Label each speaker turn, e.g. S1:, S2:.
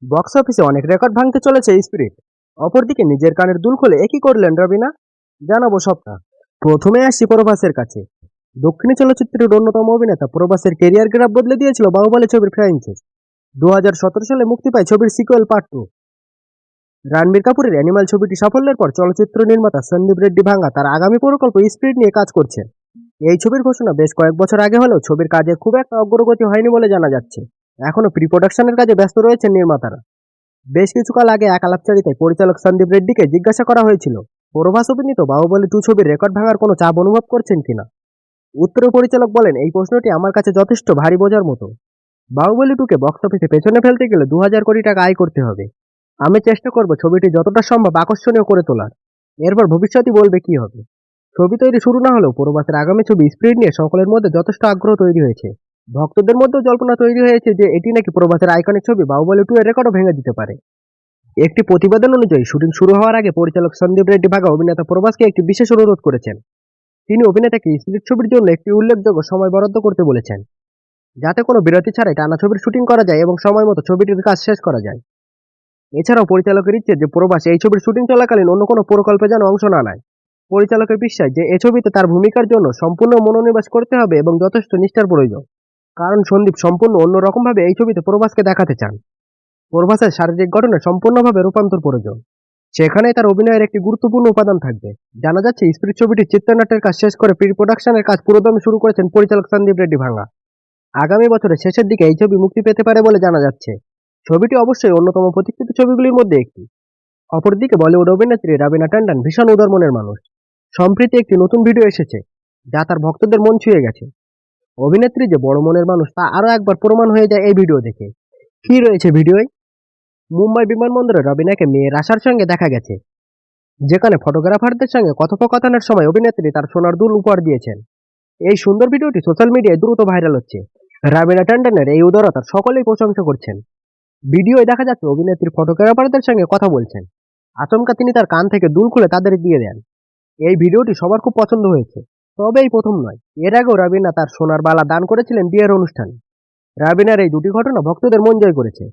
S1: Box অফিসে অনেক record ভাঙতে চলেছে স্পিরিট। অপরদিকে নিজের কানের দুল খুলে একই করলেন রবিনা। জানাবো সবটা। প্রথমে আসি প্রভাসের কাছে। দক্ষিণী চলচ্চিত্রের অন্যতম অভিনেতা প্রভাসের কেরিয়ার গ্রাফ বদলে দিয়েছিল বাহুবলী ছবির ফ্র্যাঞ্চাইজ। 2017 সালে মুক্তি পায় ছবির সিকুয়েল পার্ট 2। রণবীর কাপুরের অ্যানিমাল ছবিটি সাফল্যের পর চলচ্চিত্র নির্মাতা সন্দীপ রেড্ডি ভাঙ্গা তার আগামী প্রকল্প স্পিরিট নিয়ে কাজ করছেন। এই ছবির ঘোষণা বেশ কয়েক বছর আগে হলেও ছবির কাজে খুব একটা অগ্রগতি হয়নি বলে জানা যাচ্ছে। এখনো প্রি প্রোডাকশনের কাজে ব্যস্ত রয়েছেন নির্মাতারা। বেশ কিছুকাল আগে এক আলাপচারিতায় পরিচালক সন্দীপ রেড্ডিকে জিজ্ঞাসা করা হয়েছিল প্রভাস অভিনীত বাহুবলী 2 ছবির রেকর্ড ভাঙার কোনো চাপ অনুভব করছেন কিনা। উত্তরে পরিচালক বলেন, এই প্রশ্নটি আমার কাছে যথেষ্ট ভারী বোঝার মতো। বাহুবলী 2 কে বক্স অফিসে পেছনে ফেলতে গেলে 2000 কোটি টাকা আয় করতে হবে। আমি চেষ্টা করব ছবিটি যতটা সম্ভব আকর্ষণীয় করে তোলার। এরপর ভবিষ্যৎই বলবে কি হবে। ছবি তৈরি শুরু না হলেও প্রভাসের আগামী ছবি স্পিরিট নিয়ে সকলের মধ্যে যথেষ্ট আগ্রহ তৈরি হয়েছে। ভক্তদের মধ্যেও জল্পনা তৈরি হয়েছে যে এটি নাকি প্রভাসের আইকনিক ছবি বাহুবলী 2 এর রেকর্ডও ভেঙে দিতে পারে। একটি প্রতিবেদন অনুযায়ী শুটিং শুরু হওয়ার আগে পরিচালক সন্দীপ রেড্ডি ভাগা অভিনেতা প্রভাসকে একটি বিশেষ অনুরোধ করেছেন। তিনি অভিনেতাকে স্পিরিট ছবির জন্য একটি উল্লেখযোগ্য সময় বরাদ্দ করতে বলেছেন, যাতে কোনো বিরতি ছাড়াই টানা ছবির শুটিং করা যায় এবং সময় মতো ছবিটির কাজ শেষ করা যায়। এছাড়াও পরিচালকের ইচ্ছে যে প্রভাস এই ছবির শুটিং চলাকালীন অন্য কোনো প্রকল্পে যেন অংশ না নেয়। পরিচালকের বিশ্বাস যে এ ছবিতে তার ভূমিকার জন্য সম্পূর্ণ মনোনিবেশ করতে হবে এবং যথেষ্ট নিষ্ঠার প্রয়োজন। কারণ সন্দীপ সম্পূর্ণ অন্যরকমভাবে এই ছবিতে প্রভাসকে দেখাতে চান। প্রভাসের শারীরিক গঠনে সম্পূর্ণভাবে রূপান্তর প্রয়োজন। সেখানেই তার অভিনয়ের একটি গুরুত্বপূর্ণ উপাদান থাকবে। জানা যাচ্ছে স্পিরিট ছবিটির চিত্রনাট্যের কাজ শেষ করে প্রি প্রোডাকশনের কাজ পুরোদমে শুরু করেছেন পরিচালক সন্দীপ রেড্ডি ভাঙ্গা। আগামী বছরের শেষের দিকে এই ছবি মুক্তি পেতে পারে বলে জানা যাচ্ছে। ছবিটি অবশ্যই অন্যতম প্রতীক্ষিত ছবিগুলির মধ্যে একটি। অপরদিকে বলিউড অভিনেত্রী রবিনা ট্যান্ডন ভীষণ উদার মনের মানুষ। সম্প্রতি একটি নতুন ভিডিও এসেছে যা তার ভক্তদের মন ছুঁয়ে গেছে। অভিনেত্রী যে বড় মনের মানুষ তা আরও একবার প্রমাণ হয়ে যায় এই ভিডিও দেখে। কি রয়েছে ভিডিওয়? মুম্বাই বিমানবন্দরে রবিনাকে মেয়ের আশার সঙ্গে দেখা গেছে, যেখানে ফটোগ্রাফারদের সঙ্গে কথোপকথনের সময় অভিনেত্রী তার সোনার দুল উপহার দিয়েছেন। এই সুন্দর ভিডিওটি সোশ্যাল মিডিয়ায় দ্রুত ভাইরাল হচ্ছে। রবিনা ট্যান্ডনের এই উদারতার সকলেই প্রশংসা করছেন। ভিডিওয় দেখা যাচ্ছে অভিনেত্রী ফটোগ্রাফারদের সঙ্গে কথা বলছেন। আচমকা তিনি তার কান থেকে দুল খুলে তাদের দিয়ে দেন। এই ভিডিওটি সবার খুব পছন্দ হয়েছে। তবে এই প্রথম নয়, এর আগেও রবিনা তার সোনার বালা দান করেছিলেন বিয়ের অনুষ্ঠানে। রবিনার এই দুটি ঘটনা ভক্তদের মন জয় করেছে।